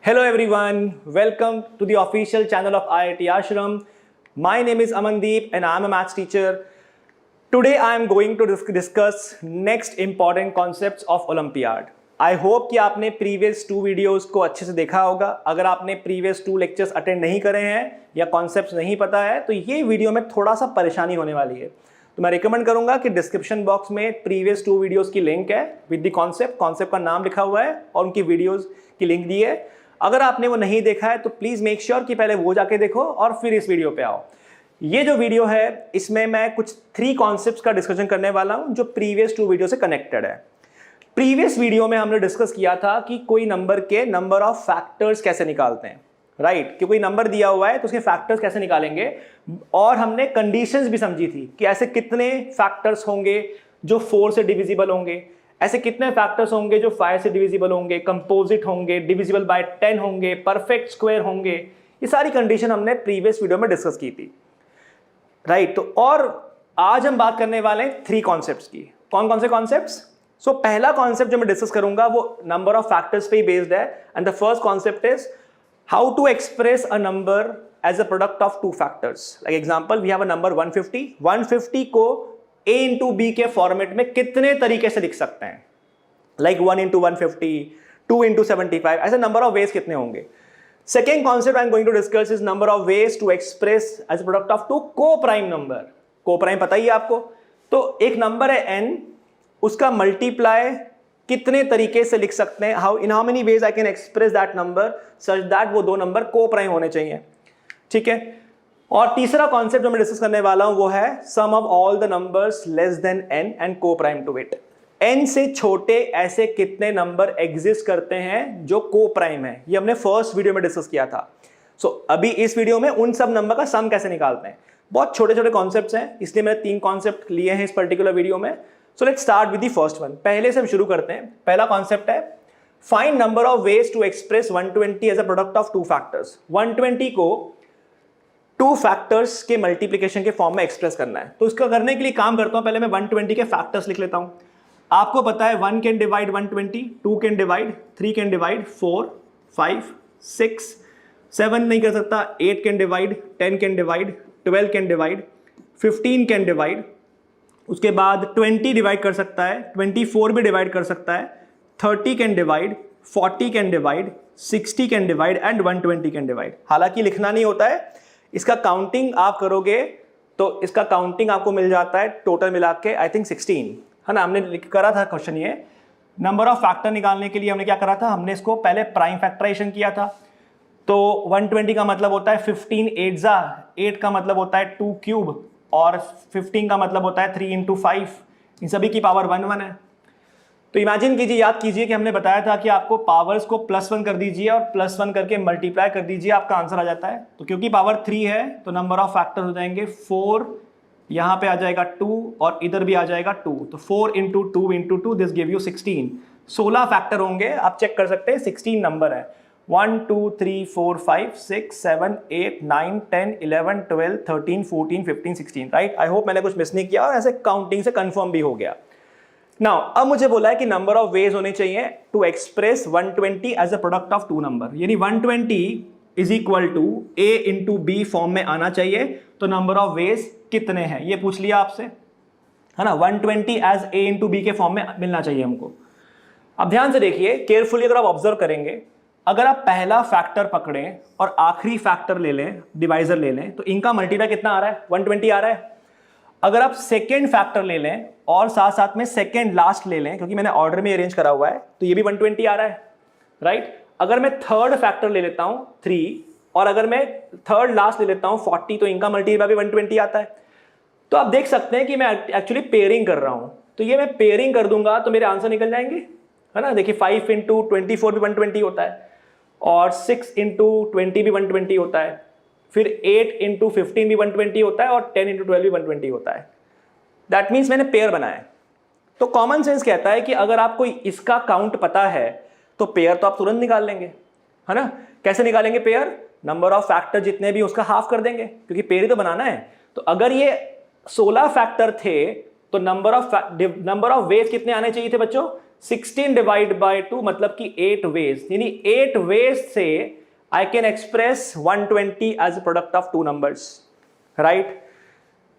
Hello everyone, welcome to the official channel of IIT Ashram. My name is Amandeep and I am a maths teacher. Today I am going to discuss next important concepts of Olympiad. I hope कि आपने previous 2 videos को अच्छे से देखा होगा. अगर आपने previous 2 lectures attend नहीं करे हैं या concepts नहीं पता है तो ये वीडियो में थोड़ा सा परेशानी होने वाली है. तो मैं रिकमेंड करूंगा कि डिस्क्रिप्शन बॉक्स में प्रीवियस 2 वीडियोस की लिंक है विद द कॉन्सेप्ट का नाम लिखा हुआ है और उनकी वीडियोस की लिंक दी है. अगर आपने वो नहीं देखा है तो प्लीज मेक श्योर कि पहले वो जाके देखो और फिर इस वीडियो पे आओ. ये जो वीडियो है इसमें मैं कुछ 3 कॉन्सेप्ट्स का डिस्कशन करने वाला हूं जो प्रीवियस 2 वीडियो से कनेक्टेड है. प्रीवियस वीडियो में हमने डिस्कस किया था कि कोई नंबर के नंबर ऑफ फैक्टर्स कैसे निकालते हैं, राइट कि कोई नंबर दिया हुआ है तो उसके फैक्टर्स कैसे निकालेंगे, और हमने कंडीशंस भी समझी थी कि ऐसे कितने फैक्टर्स होंगे जो 4 से डिविजिबल होंगे, ऐसे कितने फैक्टर्स होंगे जो 5 से डिविजिबल होंगे, कंपोजिट होंगे, डिविजिबल बाय 10 होंगे, परफेक्ट स्क्वायर होंगे. ये सारी कंडीशन हमने प्रीवियस वीडियो में डिस्कस की थी, राइट. तो और आज हम बात करने वाले हैं 3 कॉन्सेप्ट्स की. कौन कौन से कॉन्सेप्ट्स? सो पहला कॉन्सेप्ट जो मैं डिस्कस करूंगा वो नंबर ऑफ फैक्टर्स पे ही बेस्ड है. And the first concept is how to express a number as a product of 2 factors. Like example, we have a number 150. 150 को a into b के format में कितने तरीके से लिख सकते हैं? Like 1 into 150, 2 into 75. ऐसे number of ways कितने होंगे? Second concept I'm going to discuss is number of ways to express as a product of 2 co-prime number. Co-prime पता ही है आपको. तो एक नंबर है n, उसका मल्टीप्लाई कितने तरीके से लिख सकते हैं, in how many ways I can express that number such that वो 2 नंबर को प्राइम होने चाहिए. ठीक है. और तीसरा कॉन्सेप्ट जो मैं डिस्कस करने वाला हूं वो है sum of all the numbers less than n and coprime to it. n से छोटे ऐसे कितने नंबर एग्जिस्ट करते हैं जो को प्राइम है, ये हमने फर्स्ट वीडियो में डिस्कस किया था. सो अभी इस वीडियो में उन सब नंबर का सम कैसे निकालते हैं. बहुत छोटे छोटे कॉन्सेप्ट्स हैं, इसलिए मैंने 3 कॉन्सेप्ट लिए हैं इस पर्टिकुलर वीडियो में. So let's start with the first one. पहले से हम शुरू करते हैं. पहला कॉन्सेप्ट है find number of ways to express 120 as a product of 2 factors. 120 को 2 फैक्टर्स के मल्टीप्लिकेशन के फॉर्म में एक्सप्रेस करना है. तो इसका करने के लिए काम करता हूं, पहले मैं 120 के फैक्टर्स लिख लेता हूं. आपको पता है 1 can divide 120, 2 can divide, 3 can divide, 4, 5, 6, 7 नहीं कर सकता, 8 can divide, 10 can divide, 12 can divide, 15 can divide, उसके बाद 20 डिवाइड कर सकता है, 24 भी डिवाइड कर सकता है, 30 can divide, 40 can divide, 60 can divide and 120 can divide. हालांकि लिखना नहीं होता है, इसका काउंटिंग आप करोगे तो इसका काउंटिंग आपको मिल जाता है टोटल मिला के आई थिंक 16 है ना. हमने करा था क्वेश्चन ये नंबर ऑफ फैक्टर निकालने के लिए हमने क्या करा था, हमने इसको पहले प्राइम फैक्टराइजेशन किया था. तो 120 का मतलब होता है 15 8 का मतलब होता है 2 क्यूब और 15 का मतलब होता है 3 into 5. इन सभी की पावर 1 1 है. तो इमेजिन कीजिए, याद कीजिए कि हमने बताया था कि आपको पावर्स को +1 कर दीजिए और +1 करके मल्टीप्लाई कर दीजिए, आपका आंसर आ जाता है. तो क्योंकि पावर 3 है तो नंबर ऑफ फैक्टर्स हो जाएंगे 4, यहाँ पे आ जाएगा 2 और इधर भी आ जाएगा 2. तो 4 into 2 into 2 this give you 16. 16 factor होंगे, आप चेक कर सकते हैं. 16 नंबर है. 1 2 3 4 5 6 7 8 9 10 11 12 13 14 15 16, राइट. आई होप मैंने कुछ मिस नहीं किया और ऐसे काउंटिंग से कंफर्म भी हो गया. नाउ अब मुझे बोला है कि नंबर ऑफ वेज होने चाहिए to express 120 as a product of 2 number. यानी 120 is equal to a into B form में आना चाहिए. तो नंबर ऑफ वेज कितने हैं ये पूछ लिया आपसे, है ना. 120 एज a इंटू बी के फॉर्म में मिलना चाहिए हमको. अब ध्यान से देखिए केयरफुली, अगर आप ऑब्जर्व करेंगे, अगर आप पहला फैक्टर पकड़ें और आखिरी फैक्टर ले लें, डिवाइजर ले लें, तो इनका मल्टीप्लाई कितना आ रहा है, 120 आ रहा है. अगर आप सेकेंड फैक्टर ले लें और साथ साथ में सेकेंड लास्ट ले लें, क्योंकि मैंने ऑर्डर में अरेंज करा हुआ है, तो ये भी 120 आ रहा है, राइट. अगर मैं थर्ड फैक्टर ले लेता हूं 3 और अगर मैं थर्ड लास्ट ले लेता हूं 40, तो इनका मल्टीप्लाई भी 120 आता है. तो आप देख सकते हैं कि मैं एक्चुअली पेयरिंग कर रहा हूं. तो ये मैं पेयरिंग कर दूंगा तो मेरे आंसर निकल जाएंगे, है ना. देखिए 5 into 24 भी 120 होता है और 6 into 20 भी 120 होता है, फिर 8 into 15 भी 120 होता है और 10 into 12 भी 120 होता है. दैट मीन्स मैंने पेयर बनाया है. तो कॉमन सेंस कहता है कि अगर आपको इसका काउंट पता है तो पेयर तो आप तुरंत निकाल लेंगे, है ना. कैसे निकालेंगे पेयर? नंबर ऑफ फैक्टर जितने भी उसका हाफ कर देंगे, क्योंकि पेयर ही तो बनाना है. तो अगर ये 16 फैक्टर थे तो नंबर ऑफ वेज कितने आने चाहिए थे बच्चों, 16 डिवाइड बाय 2 मतलब कि 8 वेज, यानी 8 वेज से I can express 120 as a product of 2 numbers, right.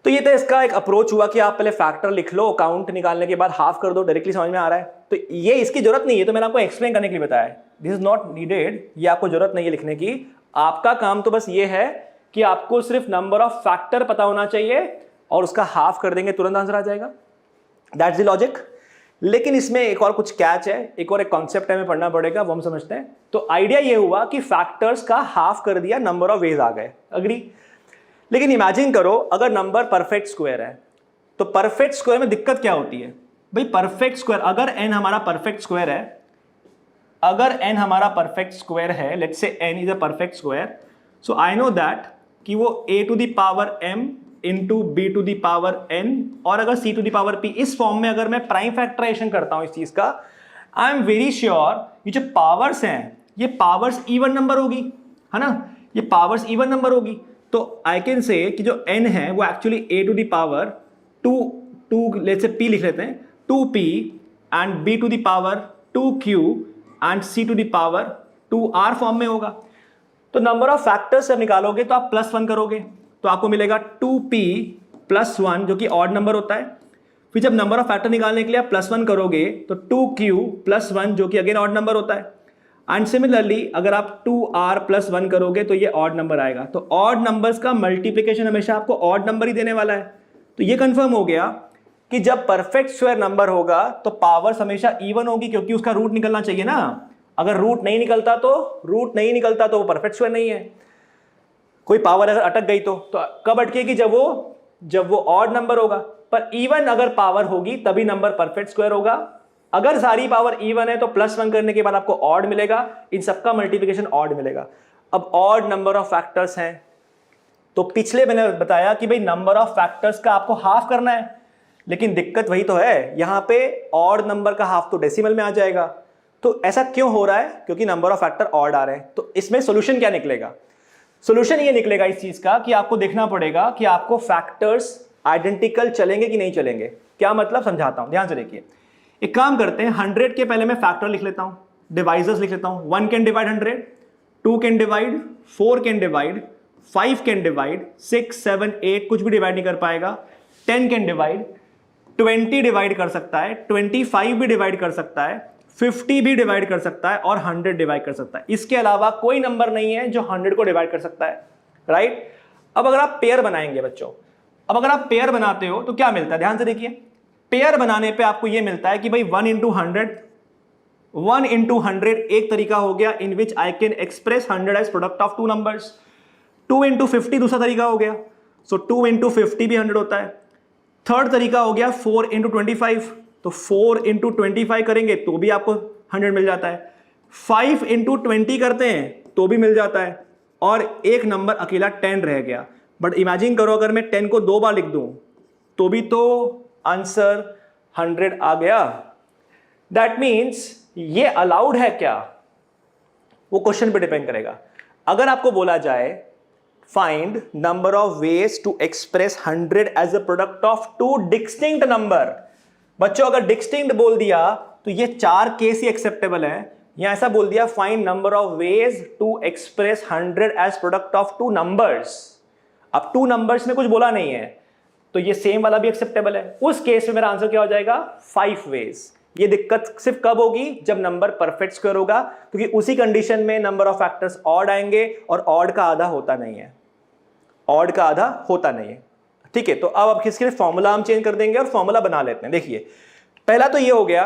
तो ये तो इसका एक अप्रोच हुआ कि आप पहले फैक्टर लिख लो, काउंट निकालने के बाद हाफ कर दो, डायरेक्टली समझ में आ रहा है। तो ये इसकी जरूरत नहीं है, तो मैंने आपको एक्सप्लेन करने के लिए बताया है, दिस इज नॉट नीडेड, ये आपको जरूरत नहीं है लिखने की। आपका काम तो बस ये है कि आपको सिर्फ नंबर ऑफ फैक्टर पता होना चाहिए और उसका हाफ कर देंगे, तुरंत आंसर आ जाएगा, दैट्स द लॉजिक। लेकिन इसमें एक और कुछ कैच है, एक और एक कॉन्सेप्ट हमें पढ़ना पड़ेगा, वो हम समझते हैं। तो आइडिया ये हुआ कि फैक्टर्स का हाफ कर दिया, नंबर ऑफ वेज आ गए, अग्री। लेकिन इमेजिन करो अगर नंबर परफेक्ट स्क्वायर है, तो परफेक्ट स्क्वायर में दिक्कत क्या होती है भाई? परफेक्ट स्क्वायर, अगर n हमारा परफेक्ट स्क्वायर है, अगर n हमारा परफेक्ट स्क्वायर है, let's say n is a perfect square, so I know that कि वो a to the power m into B to the power n और अगर c to the power p, इस form में अगर मैं प्राइम फैक्टराइजेशन करता हूं इस चीज का, आई एम वेरी श्योर ये जो पावर्स हैं ये पावर्स इवन नंबर होगी, है ना, ये पावर्स इवन नंबर होगी। तो आई कैन से कि जो n है वो actually a to the power 2 let's say p लिख लेते हैं, 2p and b to the power 2q and c to the power 2r form में होगा। तो नंबर ऑफ फैक्टर्स जब निकालोगे तो आप +1 करोगे तो आपको मिलेगा 2p + 1 जो कि ऑड नंबर होता है। फिर जब नंबर ऑफ फैक्टर निकालने के लिए आप +1 करोगे तो 2q + 1 जो कि अगेन ऑड नंबर होता है। एंड सिमिलरली अगर आप 2r + 1 करोगे तो ये ऑड नंबर आएगा। तो ऑड नंबर्स का मल्टीप्लिकेशन हमेशा आपको ऑड नंबर ही देने वाला है। तो ये कंफर्म हो गया कि जब परफेक्ट स्क्वायर नंबर होगा तो पावर्स हमेशा इवन होगी, क्योंकि उसका रूट निकलना चाहिए ना। अगर रूट नहीं निकलता तो वो परफेक्ट स्क्वायर नहीं है। कोई पावर अगर अटक गई तो कब अटकेगी? जब वो ऑड नंबर होगा। पर इवन अगर पावर होगी तभी नंबर परफेक्ट स्क्वायर होगा। अगर सारी पावर इवन है तो +1 करने के बाद आपको ऑड मिलेगा, इन सबका मल्टीप्लिकेशन ऑड मिलेगा। अब ऑड नंबर ऑफ फैक्टर्स हैं, तो पिछले मैंने बताया कि भाई नंबर ऑफ फैक्टर्स का आपको हाफ करना है, लेकिन दिक्कत वही तो है, यहां पे ऑड नंबर का हाफ तो डेसिमल में आ जाएगा। तो ऐसा क्यों हो रहा है? क्योंकि नंबर ऑफ फैक्टर ऑड आ रहे हैं। तो इसमें सोल्यूशन क्या निकलेगा? सोल्यूशन ये निकलेगा इस चीज का कि आपको देखना पड़ेगा कि आपको फैक्टर्स आइडेंटिकल चलेंगे कि नहीं चलेंगे। क्या मतलब, समझाता हूं, ध्यान से देखिए। एक काम करते हैं, 100 के पहले मैं फैक्टर लिख लेता हूं, डिवाइजर्स लिख लेता हूं। 1 can divide 100, 2 can divide, 4 can divide, 5 can divide, 6, 7, 8 कुछ भी डिवाइड नहीं कर पाएगा। 10 कैन डिवाइड, 20 डिवाइड कर सकता है, 25 भी डिवाइड कर सकता है, 50 भी डिवाइड कर सकता है और 100 डिवाइड कर सकता है। इसके अलावा कोई नंबर नहीं है जो 100 को डिवाइड कर सकता है, राइट। अब अगर आप पेयर बनाएंगे बच्चों, अब अगर आप पेयर बनाते हो तो क्या मिलता है? ध्यान से देखिए, पेयर बनाने पे आपको यह मिलता है कि भाई 1 × 100 एक तरीका हो गया in which I can express 100 as product of 2 numbers. 2 × 50 दूसरा तरीका हो गया, सो 2 × 50 भी 100 होता है। थर्ड तरीका हो गया 4 × 25, तो 4 × 25 करेंगे तो भी आपको 100 मिल जाता है। 5 × 20 करते हैं तो भी मिल जाता है, और एक नंबर अकेला 10 रह गया। बट इमेजिन करो अगर मैं 10 को 2 बार लिख दूं तो भी तो आंसर 100 आ गया। दैट मीन्स ये अलाउड है क्या? वो क्वेश्चन पे डिपेंड करेगा। अगर आपको बोला जाए find number of ways to express 100 as a product of 2 distinct number, बच्चों अगर डिस्टिंक्ट बोल दिया तो ये 4 केस ही एक्सेप्टेबल है। यहां ऐसा बोल दिया find number of ways to express 100 as product of 2 numbers. अब 2 नंबर्स में कुछ बोला नहीं है तो ये सेम वाला भी एक्सेप्टेबल है। उस केस में मेरा आंसर क्या हो जाएगा? 5 वेज। ये दिक्कत सिर्फ कब होगी? जब नंबर परफेक्ट स्क्वायर होगा, क्योंकि उसी कंडीशन में नंबर ऑफ फैक्टर्स ऑड आएंगे और ऑड का आधा होता नहीं है, ऑड का आधा होता नहीं है, ठीक है। तो अब किसके लिए फॉर्मूला हम चेंज कर देंगे और फॉर्मूला बना लेते हैं। देखिए, पहला तो ये हो गया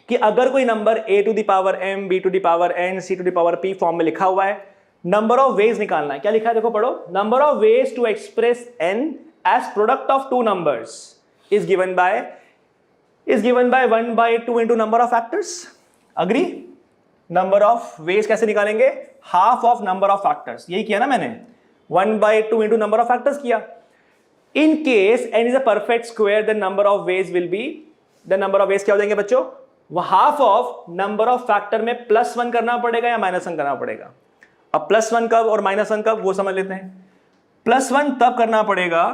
कि अगर कोई number a to the power m, b to the power n, c to the power p form में लिखा हुआ है, नंबर ऑफ वेज निकालना है। क्या लिखा है देखो, पढ़ो। Number of ways to express n as product of 2 numbers is given by 1/2 into number of factors. Agree? Number of ways कैसे निकालेंगे? Half of number of factors. यही किया ना मैंने, 1/2 into number of factors किया। In case n is a perfect square, then number of ways will be, the number of ways क्या हो जाएंगे बच्चों? वो half of number of factor में +1 करना पड़ेगा या -1 करना पड़ेगा। अब +1 कब और -1 कब वो समझ लेते हैं। +1 तब करना पड़ेगा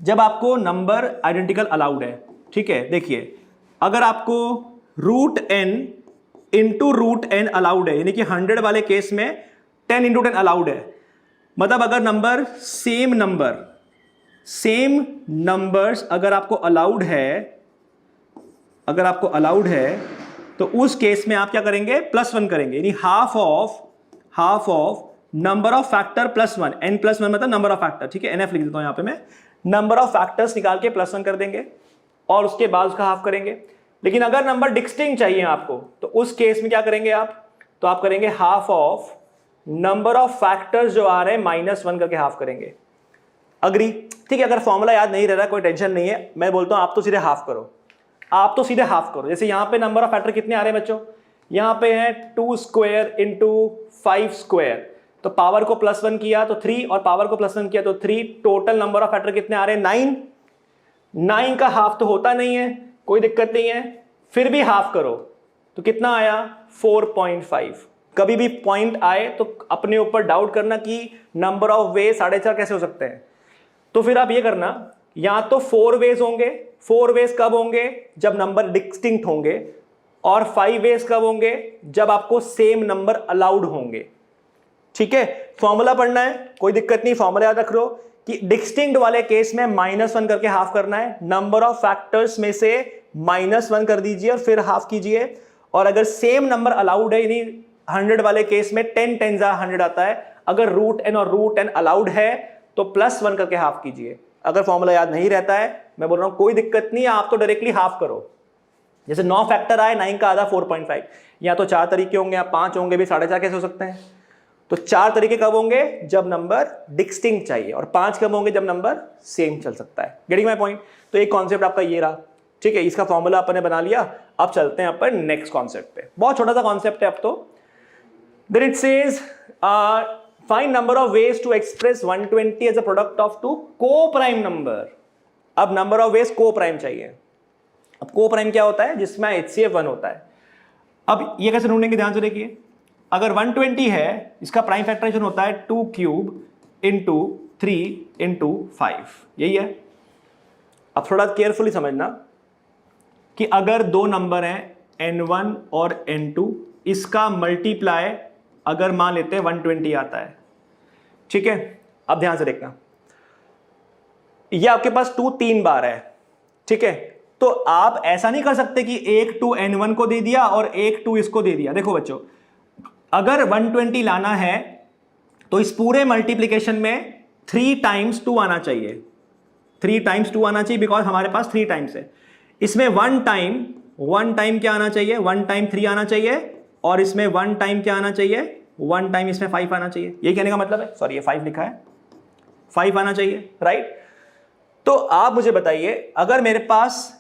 जब आपको नंबर आइडेंटिकल अलाउड है, ठीक है। देखिए, अगर आपको root N into root N allowed है, यानी कि 100 वाले केस में 10 इंटू 10 अलाउड है। मतलब अगर नंबर सेम नंबर्स अगर आपको अलाउड है तो उस केस में आप क्या करेंगे, +1 करेंगे, यानी half of number of factor +1, n+1 मतलब नंबर ऑफ फैक्टर, ठीक है, nf लिख देता हूं यहां पे मैं, नंबर ऑफ फैक्टर्स निकाल के +1 कर देंगे और उसके बाद उसका हाफ करेंगे। लेकिन अगर नंबर डिस्टिंक्ट चाहिए आपको तो उस केस में क्या करेंगे आप, तो आप करेंगे half of number of factors जो आ रहे हैं -1 करके हाफ करेंगे। अग्री? ठीक है, अगर फॉर्मूला याद नहीं रह रहा कोई टेंशन नहीं है, मैं बोलता हूं आप तो सीधे हाफ करो, जैसे यहां पे नंबर ऑफ फैक्टर कितने आ रहे हैं बच्चों, यहां पे है 2 स्क्वायर इंटू 5 स्क्वायर, तो पावर को +1 किया तो 3 और पावर को +1 किया तो 3, टोटल नंबर ऑफ फैक्टर कितने आ रहे हैं 9 का हाफ तो होता नहीं है, कोई दिक्कत नहीं है, फिर भी हाफ करो तो कितना आया 4.5। कभी भी पॉइंट आए तो अपने ऊपर डाउट करना कि नंबर ऑफ वे 4.5 कैसे हो सकते हैं, तो फिर आप ये करना, या तो 4 वेज होंगे, 4 वेज कब होंगे, जब नंबर डिस्टिंक्ट होंगे, और 5 वेज कब होंगे, जब आपको सेम नंबर अलाउड होंगे। ठीक है, फॉर्मूला पढ़ना है, कोई दिक्कत नहीं, फॉर्मूला याद रख लो कि डिस्टिंक्ट वाले केस में -1 करके हाफ करना है, नंबर ऑफ फैक्टर्स में से -1 कर दीजिए और फिर हाफ कीजिए, और अगर सेम नंबर अलाउड है, यानी 100 वाले केस में 10 10 100 आता है, अगर रूट एन और रूट एन अलाउड है तो +1 करके हाफ कीजिए। अगर फॉर्मूला याद नहीं रहता है, मैं बोल रहा हूं कोई दिक्कत नहीं है, आप तो डायरेक्टली हाफ करो। जैसे 9 फैक्टर आए, 9 का आधा 4.5, या तो 4 तरीके होंगे या 5 होंगे, भी 4.5 कैसे हो सकते हैं, तो 4 तरीके कब होंगे, जब नंबर डिस्टिंक्ट चाहिए, और 5 कब होंगे, जब नंबर सेम चल सकता है। Getting my point? तो एक कॉन्सेप्ट आपका ये रहा, ठीक है, इसका फॉर्मूला अपन ने बना लिया। अब चलते हैं अपन नेक्स्ट कॉन्सेप्ट पे, बहुत छोटा सा कॉन्सेप्ट है अब तो। Then it says find number of ways to express 120 as a product of 2 coprime number. अब नंबर ऑफ वेज को-प्राइम चाहिए। अब को-प्राइम क्या होता है, जिसमें HCF 1 होता है। अब ये कैसे ढूंढेंगे, ध्यान से देखिए, अगर 120 है, इसका प्राइम फैक्टराइजेशन होता है 2 क्यूब इंटू 3 इंटू 5, यही है। अब थोड़ा केयरफुली समझना कि अगर दो नंबर हैं n1 और n2, इसका मल्टीप्लाई अगर मान लेते हैं 120 आता है, ठीक है। अब ध्यान से देखना, ये आपके पास 2 3 बार है, ठीक है, तो आप ऐसा नहीं कर सकते कि एक 2 n1 को दे दिया और एक 2 इसको दे दिया। देखो बच्चों, अगर 120 लाना है तो इस पूरे मल्टीप्लिकेशन में 3 टाइम्स 2 आना चाहिए, 3 टाइम्स 2 आना चाहिए, बिकॉज हमारे पास 3 टाइम्स है। इसमें 1 टाइम क्या आना चाहिए, 1 टाइम 3 आना चाहिए, और इसमें 1 टाइम क्या आना चाहिए, 1 टाइम इसमें 5 आना चाहिए। ये कहने का मतलब है, सॉरी ये 5 लिखा है, 5 आना चाहिए, राइट। तो आप मुझे बताइए, अगर मेरे पास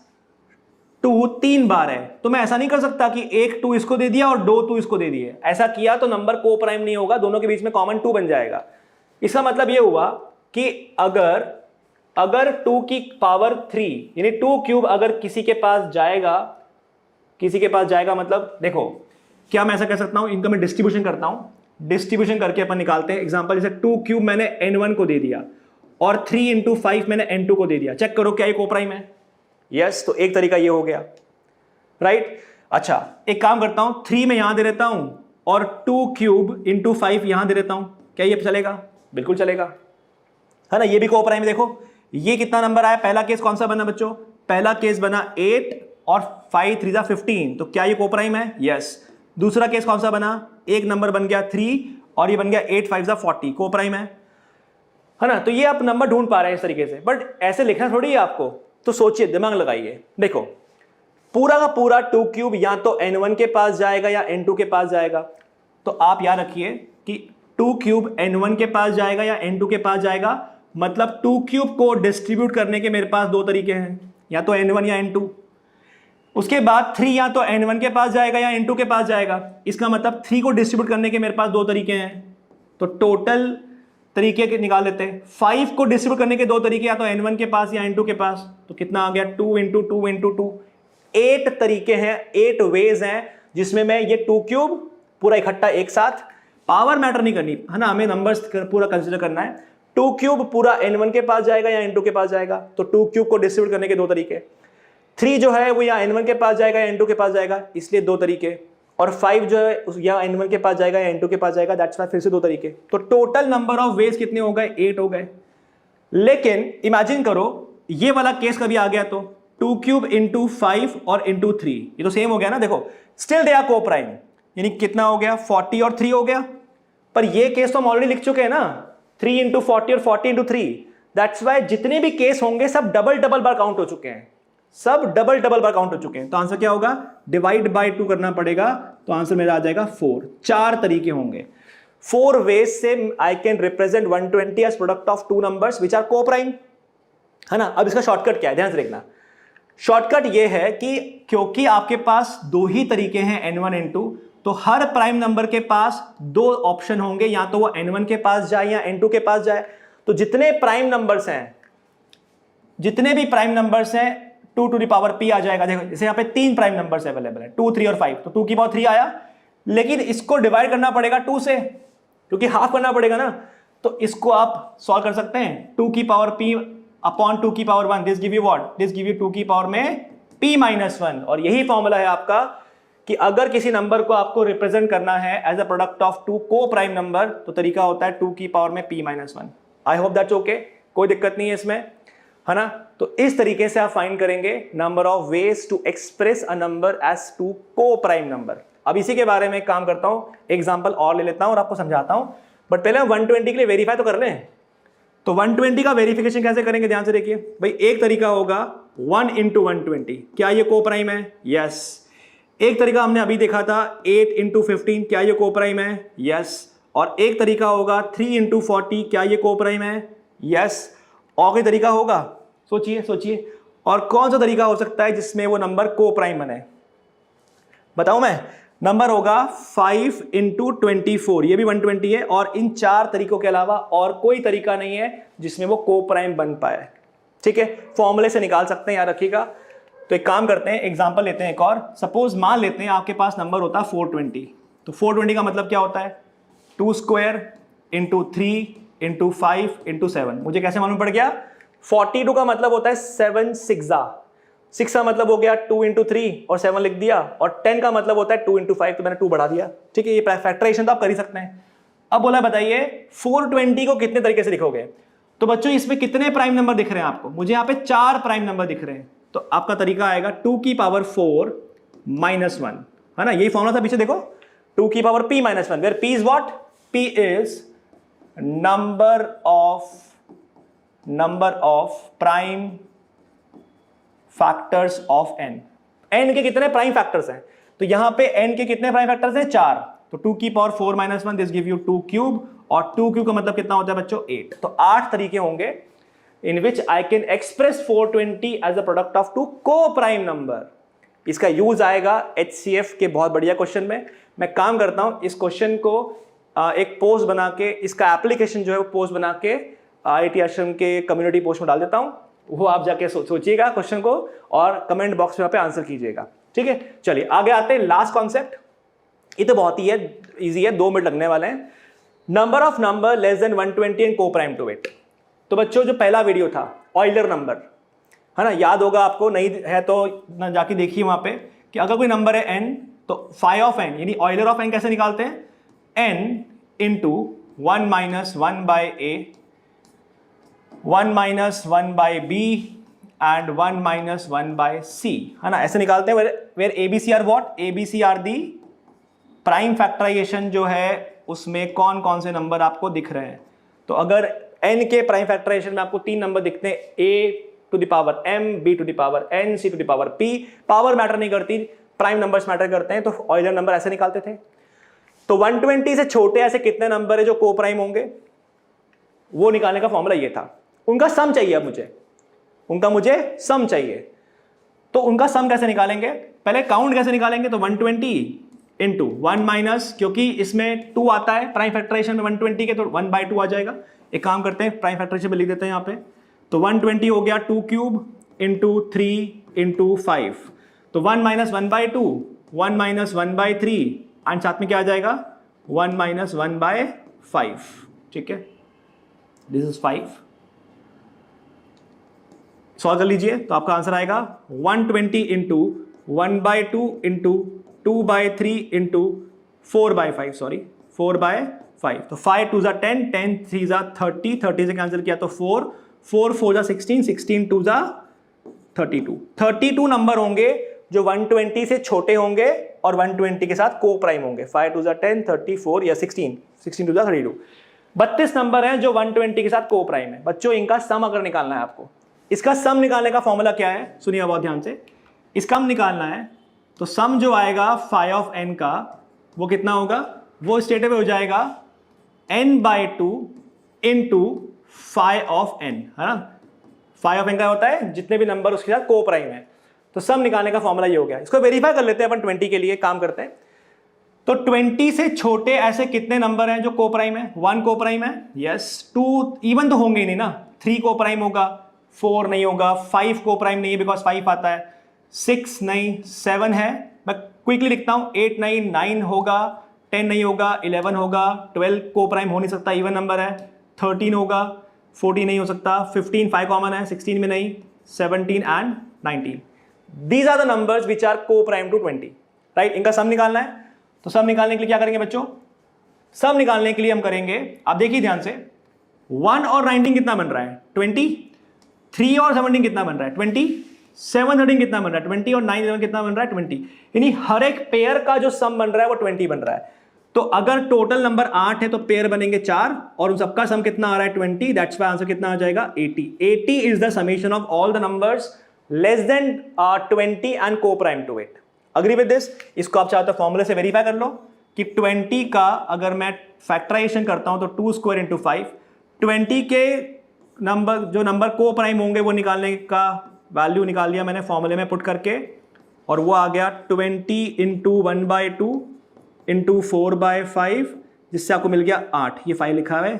2 3 बार है तो मैं ऐसा नहीं कर सकता कि एक 2 इसको दे दिया और 2 2 इसको दे दिए। ऐसा किया तो नंबर को प्राइम नहीं होगा, दोनों के बीच में कॉमन 2 बन जाएगा। इसका मतलब यह हुआ कि अगर 2 की पावर 3 यानी 2 क्यूब अगर किसी के पास जाएगा, मतलब देखो क्या मैं ऐसा कह सकता हूं, इनका मैं डिस्ट्रीब्यूशन करता हूं, डिस्ट्रीब्यूशन करके अपन निकालते हैं। एग्जांपल जैसे 2 क्यूब मैंने n1 को दे दिया और 3 इंटू 5 मैंने n2 को दे दिया, चेक करो क्या ये कोप्राइम है। यस, तो एक तरीका ये हो गया, राइट। अच्छा, एक काम करता हूं, 3 में यहां दे देता हूं और 2 क्यूब इंटू 5 यहां दे देता हूं, क्या ये चलेगा? बिल्कुल चलेगा, है ना। ये भी कोप्राइम। देखो ये कितना नंबर आया, पहला केस कौन सा बना बच्चों, पहला केस बना 8 और 5 3 जा 15, तो क्या ये कोप्राइम है? यस। दूसरा केस कौन सा बना, एक नंबर बन गया 3 और ये बन गया 8 5 जा 40, कोप्राइम है ना। तो ये आप नंबर ढूंढ पा रहे हैं इस तरीके से, बट ऐसे लिखना थोड़ी है आपको, तो सोचिए, दिमाग लगाइए। देखो पूरा का पूरा 2 क्यूब या तो n1 के पास जाएगा या n2 के पास जाएगा, तो आप याद रखिए कि 2 क्यूब n1 के पास जाएगा या n2 के पास जाएगा, मतलब 2 क्यूब को डिस्ट्रीब्यूट करने के मेरे पास 2 तरीके हैं, या तो n1 या n2। उसके बाद 3 या तो n1 के पास जाएगा या n2 के पास जाएगा, इसका मतलब 3 को डिस्ट्रीब्यूट करने के मेरे पास 2 तरीके हैं, तो टोटल तरीके के निकाल लेते हैं। 5 को डिस्ट्रीब्यूट करने के 2 तरीके, या तो n1 के पास या n2 के पास, तो कितना आ गया 2 इंटू 2 इंटू 2, 8 तरीके हैं, 8 वेज हैं जिसमें मैं ये 2 क्यूब पूरा इकट्ठा एक साथ, पावर मैटर नहीं करनी है ना, हमें नंबर्स पूरा कंसिडर करना है। 2 क्यूब पूरा n1 के पास जाएगा या n2 के पास जाएगा, तो 2 क्यूब को डिस्ट्रीब्यूट करने के 2 तरीके। 3 जो है वो यहाँ n1 के पास जाएगा या n2 के पास जाएगा, इसलिए 2 तरीके, और 5 जो है यहाँ n1 के पास जाएगा या n2 के पास जाएगा, दैट्स वाई फिर से 2 तरीके। तो टोटल नंबर ऑफ वेज कितने हो गए? 8 हो गए। लेकिन इमेजिन करो ये वाला केस कभी आ गया तो 2 क्यूब इंटू 5 और इंटू 3, ये तो सेम हो गया ना, देखो स्टिल दे आर को प्राइम, यानी कितना हो गया? 40 और 3 हो गया। पर ये केस तो हम ऑलरेडी लिख चुके हैं ना, 3 इंटू 40 और 40 इंटू 3, दैट्स वाई जितने भी केस होंगे सब डबल डबल बार काउंट हो चुके हैं, सब डबल डबल बार काउंट हो चुके हैं। तो आंसर क्या होगा? डिवाइड बाय 2 करना पड़ेगा, तो आंसर मेरा आ जाएगा 4। 4 तरीके होंगे, 4 वेज से I can represent 120 as product of 2 numbers which are coprime, है ना। अब इसका शॉर्टकट क्या है, ध्यान से देखना। शॉर्टकट ये है कि क्योंकि आपके पास 2 ही तरीके हैं n1 n2, तो हर प्राइम नंबर के पास 2 ऑप्शन होंगे, या तो वो n1 के पास जाए या n2 के पास जाए। तो जितने प्राइम नंबर्स हैं, जितने भी प्राइम नंबर्स हैं 2 टू द पावर p आ जाएगा। देखो जैसे यहाँ पे 3 प्राइम नंबर्स अवेलेबल है, 2 3 और 5, तो 2 की पावर 3 आया, लेकिन इसको डिवाइड करना पड़ेगा 2 से, क्योंकि हाफ करना पड़ेगा ना। तो इसको आप सॉल्व कर सकते हैं, 2 की पावर p अपॉन 2 की power 1, this give you what? This give you 2 की पावर में p माइनस 1। और यही फॉर्मूला है आपका कि अगर किसी नंबर को आपको रिप्रेजेंट करना है as a product of 2 coprime number, तो तरीका होता है 2 की पावर में p minus 1। I hope that's okay, कोई दिक्कत नहीं है इसमें, है ना। तो इस तरीके से आप फाइंड करेंगे number of ways to express a number as 2 coprime number. अब इसी के बारे में काम करता हूं, एग्जांपल और ले लेता हूं और आपको समझाता हूं, बट पहले 120 के लिए वेरीफाई तो कर लें। तो 120 का वेरिफिकेशन कैसे करेंगे, ध्यान से देखिए भाई। एक तरीका होगा 1 इंटू 120, क्या ये को प्राइम है? यस। एक तरीका हमने अभी देखा था 8 इंटू 15, क्या ये को प्राइम है? यस। और एक तरीका होगा 3 इंटू 40, क्या ये को प्राइम है? यस। और कोई तरीका होगा? सोचिए सोचिए, और कौन सा तरीका हो सकता है जिसमें वो नंबर को प्राइम बने? बताऊं मैं? नंबर होगा 5 इंटू 24, ये भी 120 है, और इन 4 तरीकों के अलावा और कोई तरीका नहीं है जिसमें वो को प्राइम बन पाए। ठीक है, फॉर्मूले से निकाल सकते हैं, याद रखिएगा। तो एक काम करते हैं, एग्जांपल लेते हैं एक और। सपोज मान लेते हैं आपके पास नंबर होता है 420, तो 420 का मतलब क्या होता है? 2 स्क्वायर इंटू 3 इंटू 5 इंटू 7। मुझे कैसे मालूम पड़ गया? 42 का मतलब होता है 7 6 6 का मतलब हो गया 2 इंटू 3 और 7 लिख दिया, और 10 का मतलब होता है 2 इंटू 5, तो मैंने 2 बढ़ा दिया। ठीक है, ये फैक्टराइजेशन तो आप कर ही सकते हैं। अब बोला बताइए 420 को कितने तरीके से लिखोगे? तो बच्चों इसमें कितने प्राइम नंबर दिख रहे हैं आपको? मुझे यहाँ पे 4 प्राइम नंबर दिख रहे हैं। तो आपका तरीका आएगा 2 की पावर 4 माइनस 1, है ना। यही फॉर्मूला था पीछे, देखो 2 की power p minus 1, where p is what? p is number of prime factors of n। n के कितने प्राइम फैक्टर्स हैं? तो यहां पे n के कितने प्राइम फैक्टर्स हैं? 4। तो 2 की power 4 minus 1, this give you 2 cube, और 2 क्यूब का मतलब कितना होता है बच्चों? 8। तो 8 तरीके होंगे in which I can express 420 as a product of 2 coprime number. इसका यूज आएगा HCF के बहुत बढ़िया क्वेश्चन में। मैं काम करता हूं इस क्वेश्चन को एक पोस्ट बना के, इसका एप्लीकेशन जो है वो पोस्ट बना के IIT आश्रम के कम्युनिटी पोस्ट में डाल देता हूं। वो आप जाके सोचिएगा क्वेश्चन को और कमेंट बॉक्स में पे आंसर कीजिएगा। ठीक है, चलिए आगे आते हैं। लास्ट कॉन्सेप्ट, ये तो बहुत ही है, इजी है, 2 मिनट लगने वाले हैं। Number of number less than 120 and coprime to it. तो बच्चों जो पहला वीडियो था ऑयलर नंबर, है ना, याद होगा आपको, नहीं है तो ना जाके देखिए वहां पे, कि अगर कोई नंबर है n, तो फाई ऑफ n यानी ऑयलर ऑफ n कैसे निकालते हैं? n into 1 minus 1 by a, 1 minus 1 by b and 1 minus 1 by c, है ना, ऐसे निकालते हैं। Where ABC are what? ABC are the prime factorization जो है उसमें कौन कौन से नंबर आपको दिख रहे हैं। तो अगर n के प्राइम फैक्टराइजेशन में आपको 3 नंबर दिखते हैं, a to the power m, b to the power n, c to the power p, power matter नहीं करती, प्राइम नंबर्स मैटर करते हैं। तो ऑयलर नंबर ऐसे निकालते थे। तो 120 से छोटे ऐसे कितने नंबर है जो को प्राइम होंगे, वो निकालने का फॉर्मूला ये था। उनका सम चाहिए, अब मुझे सम चाहिए। तो उनका सम कैसे निकालेंगे? पहले काउंट कैसे निकालेंगे? तो 120 इंटू 1 माइनस, क्योंकि इसमें 2 आता है प्राइम फैक्टराइजेशन में 120 के, तो 1/2 आ जाएगा। एक काम करते हैं, प्राइम फैक्टराइजेशन में लिख देते हैं यहाँ पे। तो 120 हो गया 2 क्यूब इंटू 3 इंटू 5, तो 1 माइनस 1/2, 1 माइनस 1/3, एंड साथ में क्या आ जाएगा? 1 माइनस 1/5। ठीक है, दिस इज 5। सॉल्व कर लीजिए तो आपका आंसर आएगा 120 इंटू 1/2 इंटू 2/3 इंटू 4/5, सॉरी 4/5। तो 5 2 10, 10 3 30, 30 से कैंसिल किया तो 4, 4 4 16, 16 2 32। 32 नंबर होंगे जो 120 से छोटे होंगे और 120 के साथ को प्राइम होंगे। 5 2 10, 34 या 16, 16 2 32। 32 नंबर हैं जो 120 के साथ को प्राइम है। बच्चों इनका सम अगर निकालना है आपको, इसका सम निकालने का फॉर्मूला क्या है, सुनिए बहुत ध्यान से। इसका सम निकालना है तो सम जो आएगा फाई ऑफ n का वो कितना होगा, वो स्टेट में हो जाएगा n/2 into phi of n, है ना। फाई ऑफ n का होता है जितने भी नंबर उसके साथ को प्राइम है। तो सम निकालने का फॉर्मूला ये हो गया। इसको वेरीफाई कर लेते हैं अपन 20 के लिए काम करते हैं। तो 20 से छोटे ऐसे कितने नंबर हैं जो को प्राइम है? 1 को प्राइम है, यस। 2 इवन तो होंगे ही नहीं ना। 3 को प्राइम होगा, 4 नहीं होगा, 5 को प्राइम नहीं है बिकॉज 5 आता है, 6 नहीं, 7 है। मैं क्विकली लिखता हूं, 8 नहीं, 9 होगा, 10 नहीं होगा, 11 होगा, 12 को प्राइम हो नहीं सकता, इवन नंबर है, 13 होगा, 14 नहीं हो सकता, 15 5 कॉमन है, 16 में नहीं, 17 and 19। These are the numbers which are co-prime to 20, right? इनका सम निकालना है। तो सम निकालने के लिए क्या करेंगे बच्चों? सम निकालने के लिए हम करेंगे, आप देखिए ध्यान से, 1 और 19 कितना बन रहा है? 20। 3 और 17 कितना बन रहा है? 20। 7 13 कितना बन रहा है? 20। और 9 11 कितना बन रहा है? 20। यानी हर एक पेयर का जो सम बन रहा है वो 20 बन रहा है। तो अगर टोटल नंबर 8 है तो पेयर बनेंगे 4 और उन सबका सम कितना आ रहा है? 20। दैट्स व्हाई आंसर कितना आ जाएगा? 80। 80 is the summation of all the numbers less than 20 and coprime to it. Agree with this? इसको आप चाहते हो फॉर्मूले से वेरीफाई कर लो कि 20 का अगर मैं फैक्टराइजेशन करता हूं तो 2 स्क्वायर इंटू 5, 20 के नंबर जो नंबर को प्राइम होंगे वो निकालने का वैल्यू निकाल लिया मैंने फॉर्मूले में पुट करके, और वो आ गया 20 इंटू 1/2 इंटू 4/5, जिससे आपको मिल गया 8। ये 5 लिखा है,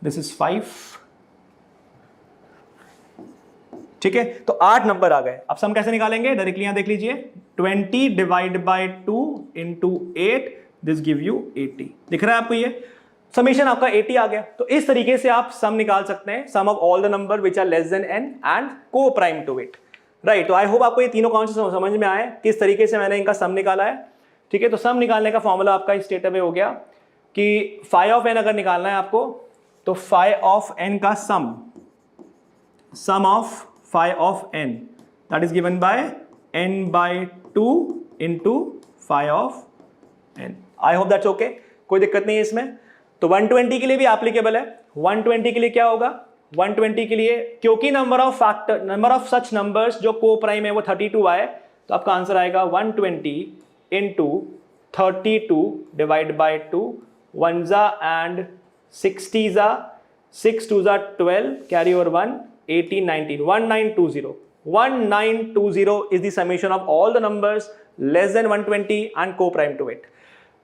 दिस इज 5, ठीक है। तो 8 नंबर आ गए। अब सम कैसे निकालेंगे? डायरेक्टली यहां देख लीजिए, 20 divide by 2 into 8, this give you 80। दिख रहा है आपको? ये समीशन आपका 80 आ गया। तो इस तरीके से आप सम निकाल सकते हैं, sum of all the number which are less than n and coprime to it, right. तो आई होप आपको ये तीनों कॉन्सेप्ट समझ में आए किस तरीके से मैंने इनका सम निकाला है, ठीक है। तो सम निकालने का फॉर्मूला आपका इस स्टेट में हो गया कि फाई ऑफ n अगर निकालना है आपको तो फाई ऑफ n का सम of phi of n that is given by n/2 into phi of n। I hope that's okay, कोई दिक्कत नहीं है इसमें। तो 120 के लिए भी एप्लीकेबल है। 120 के लिए क्या होगा? 120 के लिए क्योंकि नंबर ऑफ सच नंबर्स जो को प्राइम है वो 32 आए, तो आपका आंसर आएगा 120 into 32 divide by 2, 1 and 60 6 2 12, carry over 1, 18 19, 1920। 1920 is the summation of all the numbers less than 120 and co-prime to it।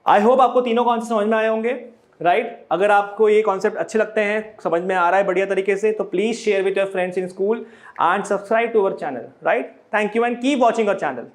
I hope आपको तीनों कॉन्सेप्ट समझ में आए होंगे, राइट। अगर आपको ये कॉन्सेप्ट अच्छे लगते हैं, समझ में आ रहा है बढ़िया तरीके से, तो please share with your friends in school and subscribe to our channel, right. Thank you and keep watching our channel.